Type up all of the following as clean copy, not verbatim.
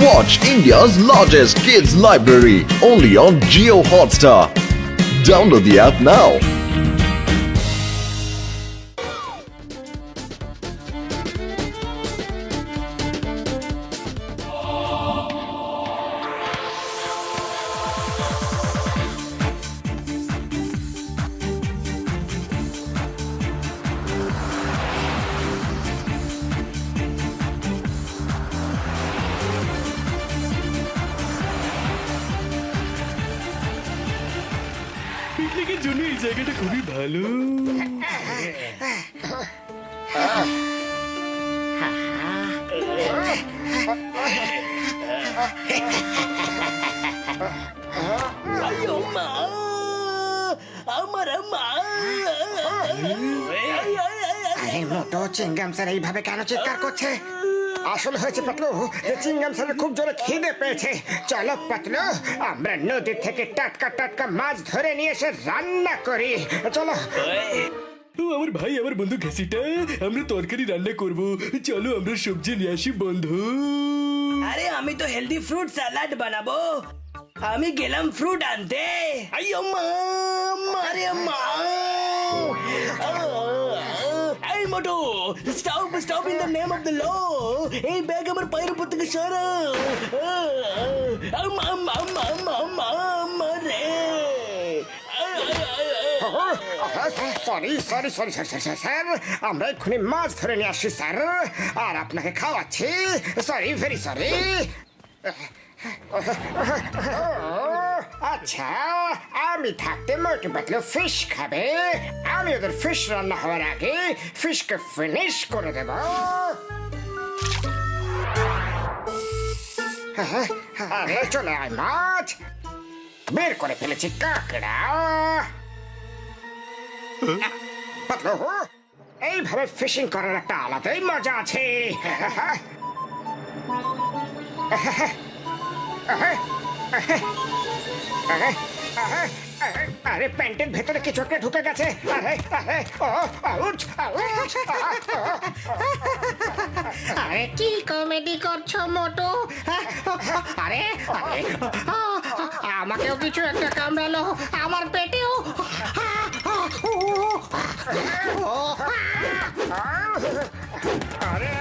Watch India's largest kids library only on Jio Hotstar. Download the app now. পিকনিকের জন্য এই জায়গাটা খুবই ভালো। আরে মোটো চিংগাম স্যার এইভাবে কেন চিৎকার করছে? আসলে হয়েছে পাতলু, চিংগাম স্যারের খুব জোরে খিদে পেয়েছে। চলো পাতলু, আমরা নদী থেকে টাটকা টাটকা মাছ ধরে নিয়ে এসে রান্না করি। চলো। ও আমার ভাই, আমার বন্ধু ঘাসিটা, আমরা তরকারি রান্না করব। চলো আমরা সবজি নিয়ে আসি বন্ধু। আরে আমি তো হেলদি ফ্রুট স্যালাড বানাবো। আমি গেলাম ফ্রুট আনতে। আইয়ো মা, আরে মা। এই মোটু, stop stop in the name of the law. এই ব্যাগ আমার পায়ের উপর থেকে সরাও। রে। সরি সরি সরি স্যার, আমরা এক্ষুনি মাছ ধরে নিয়ে আসছি স্যার, আর আপনাকে খাওয়াচ্ছি। Sorry, very sorry. আচ্ছা, আমি থাকতে মোটু পাতলু ফিশ খাবে। আমি ওদের ফিশ রান্না হওয়ার আগে ফিশকে ফিনিশ করে দেব। আরে চলে আয় মাছ, বের করে ফেলেছি কাঁকড়া। পাতলু, এইভাবে ফিশিং করার একটা আলাদাই মজা আছে। আরে প্যান্টের ভেতরে কিছু একটা ঢুকে গেছে। আরে কি কমেডি করছো মোটু? আরে আরে আমাকেও কিছু একটা কামড়ালো, আমার পেটেও। আরে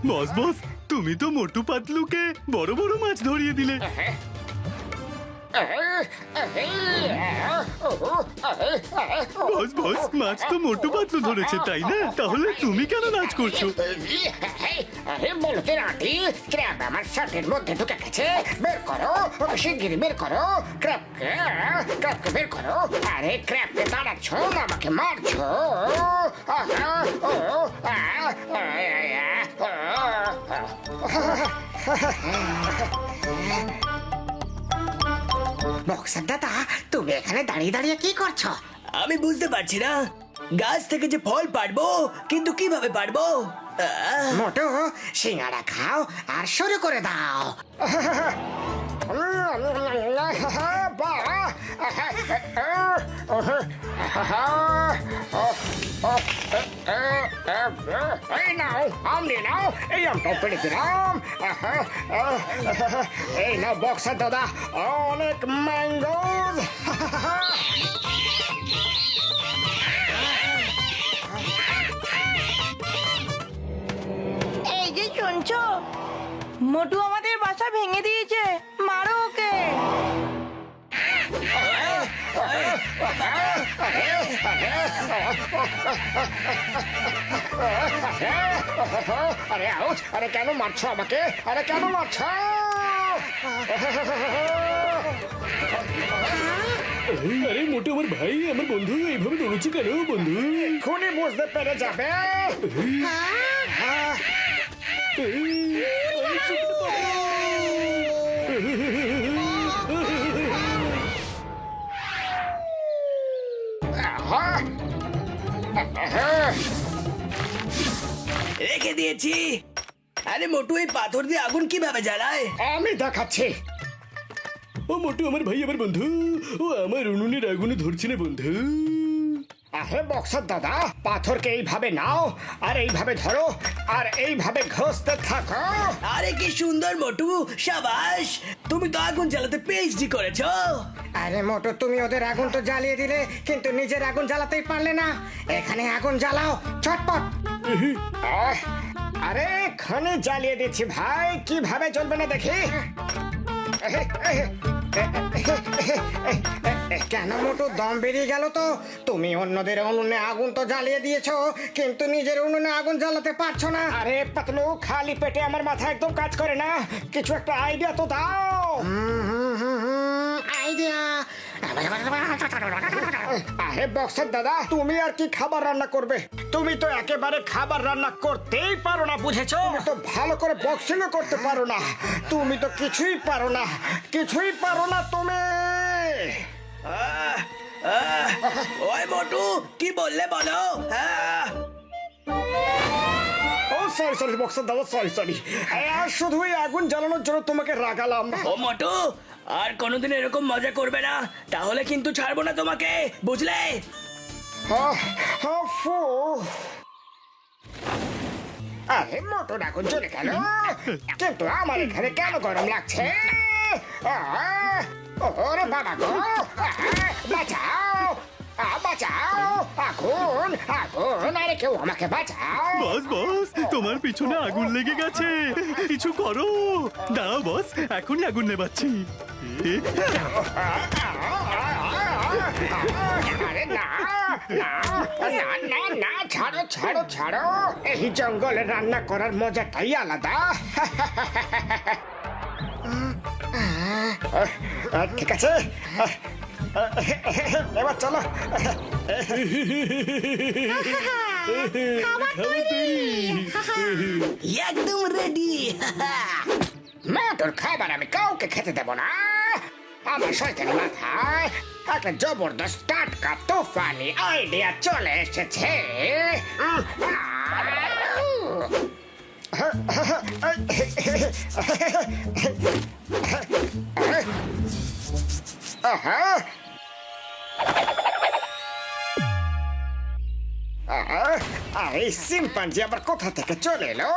বস বস, তুমি তো মোটু পাতলুকে বড় বড় মাছ ধরিয়ে দিলে। বস বস, মাছ তো মোটু পাতলু ধরেছে তাই না? তাহলে তুমি কেন নাচ করছো? বলতে রাটি, ক্র্যাব আমার শার্টের মধ্যে ঢুকে গেছে। বের করো ওকে, শিগগিরই বের করো। ক্র্যাবকে বের করো। আরে ক্র্যাবকে দাঁড়াচ্ছ না আমাকে মারছো? বক্সার দাদা, তুমি এখানে দাঁড়িয়ে দাঁড়িয়ে কি করছো? আমি বুঝতে পারছি না, গাছ থেকে যে ফল পারবো, কিন্তু কিভাবে পারবো? মোটু, সিঙ্গাড়া খাও আর শুরু করে দাও। এই নাও, আম নিয়ে নাও। এই আমটাও পেড়ে দিলাম। এই নাও বক্সার দাদা, অনেক ম্যাঙ্গোজ। এই যে শুনছো, মোটু আমাদের বাসা ভেঙে দিয়েছে, মারো ওকে। আরে আউচ, আরে কেন মারছো আমাকে? আরে কেন মারছো? আরে মোটু আমার ভাই, আমার বন্ধু, এইভাবে দৌড়চ্ছে কেন বন্ধু? খুনি বুঝতে পেরে যাবে। রেখে দিয়েছি। আরে মোটু, এই পাথর দিয়ে আগুন কিভাবে জ্বালায়? আমি দেখাচ্ছি। ও মোটু আমার ভাই আমার বন্ধু, ও আমার উনুনের আগুনে ধরছে না বন্ধু। আরে বক্সার দাদা, পাথরকে এইভাবে নাও আর এইভাবে ধরো আর এইভাবে ঘষতে থাকো। আরে কি সুন্দর মোটু, সাবাস, তুমি তো আগুন জ্বালাতে পিএইচডি করেছো। আরে মোটু, তুমি ওদের আগুন তো জ্বালিয়ে দিলে কিন্তু নিজের আগুন জ্বালাতেই পারলে না। এখানে আগুন জ্বালাও চটপট। আরে এখানে জ্বালিয়ে দিচ্ছি ভাই, কিভাবে জ্বলবে না দেখি। কেন মোটু, দম বেরিয়ে গেল তো? তুমি অন্যদের উনুনে আগুন তো জ্বালিয়ে দিয়েছো কিন্তু নিজের উনুনে আগুন জ্বালাতে পারছো না। আরে পাতলু, খালি পেটে আমার মাথা একদম কাজ করে না, কিছু একটা আইডিয়া তো দাও। আইডিয়া? আরে বক্সার দাদা, তুমি আর কি খাবার রান্না করবে? তুমি তো একেবারে খাবার রান্না করতেই পারো না, বুঝেছো? তুমি তো ভালো করে বক্সিংও করতে পারো না, তুমি তো কিছুই পারো না, কিছুই পারো না তুমি। ওই মোটু, কি বললে বলো? ও সরি সরি বক্সার দাদা, সরি সরি, শুধুই আগুন জ্বালানোর জন্য তোমাকে রাগালাম। ও মোটু, আর কোনোদিন এরকম মজা করবে না, তাহলে কিন্তু ছাড়বো না তোমাকে, বুঝলে? আরে মোটর আগুন জ্বলে গেল, কিন্তু আমার এখানে কেন গরম লাগছে? ওরে বাবা গো, বাঁচাও বাঁচাও, আগুন আগুন, আরে কেউ আমাকে বাঁচাও। বস বস, তোমার পিছনে আগুন লেগে গেছে, কিছু করো। দাঁড়াও বস, এখনই আগুন নেবাচ্ছি। আরে না না না না না, ছাড়ো ছাড়ো ছাড়ো, এই জঙ্গলে রান্না করার মজাটাই আলাদা। ঠিক আছে, এবার চলো। একদম রেডি। মোটর খাবার আমি কাউকে খেতে দেব না। আমার শয়তানি মাথায় একটা জবরদস্ত টাটকা তুফানি আইডিয়া চলে এসেছে। এই শিম্পাঞ্জি আবার কোথা থেকে চলে এলো?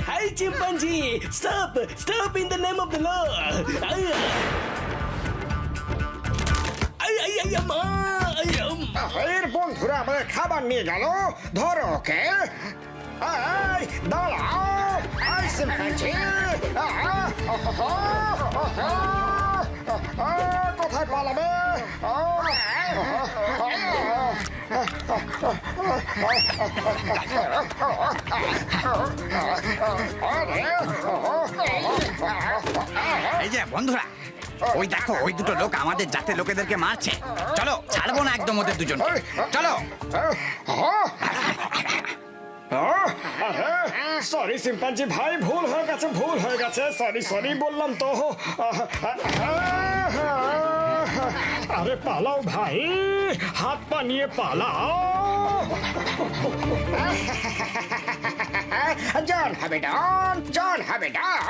Hi chimpanzee, stop, stop in the name of the law. এর বন্ধুরা আমাদের খাবার নিয়ে গেল, ধরো ওকে। এই দাঁড়াও, এই শিম্পাঞ্জি, কোথায় পালাবে? এই যে বন্ধুরা, ওই দেখো, ওই দুটো লোক আমাদের জাতের লোকেদেরকে মারছে। চলো, ছাড়বো না একদম ওদের দুজন, চলো। সরি শিম্পাঞ্জি ভাই, ভুল হয়ে গেছে, ভুল হয়ে গেছে, সরি সরি বললাম তো। আরে পালাও ভাই, হাত পা নিয়ে পালাও। জন হবে ডন, জন হবে ডন।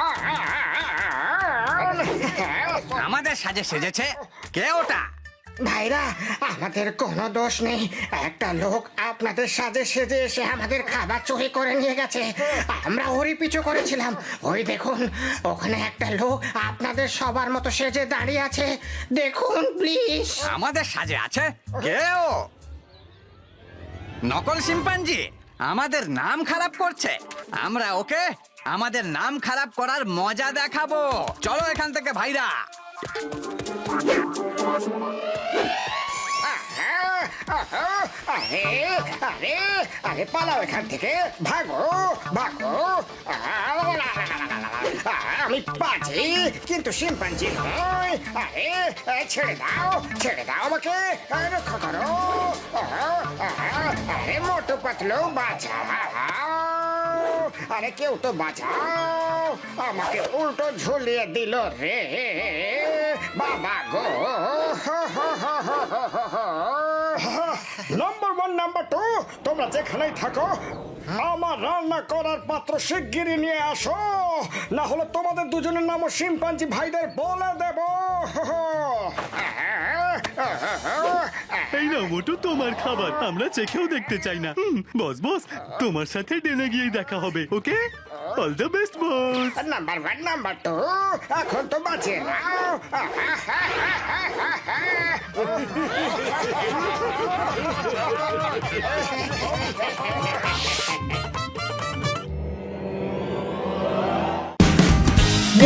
আমাদের সাজে সেজেছে, কে ওটা? ভাইরা, আমাদের কোনো দোষ নেই, একটা লোক আপনাদের সাজে সেজে এসে আমাদের খাবার চুরি করে নিয়ে গেছে। আমরা ওরই পিছু করেছিলাম। ওই দেখুন, ওখানে একটা লোক আপনাদের সবার মতো সেজে দাঁড়িয়ে আছে, দেখুন প্লিজ। আমাদের সাজে আছে? কে ও? নকল শিম্পাঞ্জি আমাদের নাম খারাপ করছে। আমরা ওকে আমাদের নাম খারাপ করার মজা দেখাবো। চলো এখান থেকে ভাইরা। আরে আরে আরে পালাও এখান থেকে, ভাগো ভাগো। আমি পাজি কিন্তু শিম্পাঞ্জি নয়। আরে ছেড়ে দাও, ছেড়ে দাও আমাকে, রক্ষা করো। আরে মোটু পাতলু বাঁচাও, আরে কেউ তো বাঁচাও, আমাকে উল্টো ঝুলিয়ে দিল রে বাবা গো। নাম্বার ওয়ান, নাম্বার টু, তোমরা যেখানেই থাকো আমার রান্না করার পাত্র শিগগিরই নিয়ে আসো, না হলে তোমাদের দুজনের নামও শিম্পাঞ্জি ভাইদের বলে দেব। এই নাও মোটু তোমার খাবার, আমরা চেখেও দেখতে চাই না। বস বস, তোমার সাথে ডেনে গিয়েই দেখা হবে, okay? All the best boss. Number 1 number 2 এখন তো বাঁচিয়ে নাও।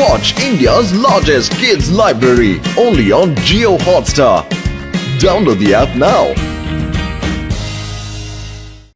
Watch India's largest kids library only on Geo Hotstar. Download the app now.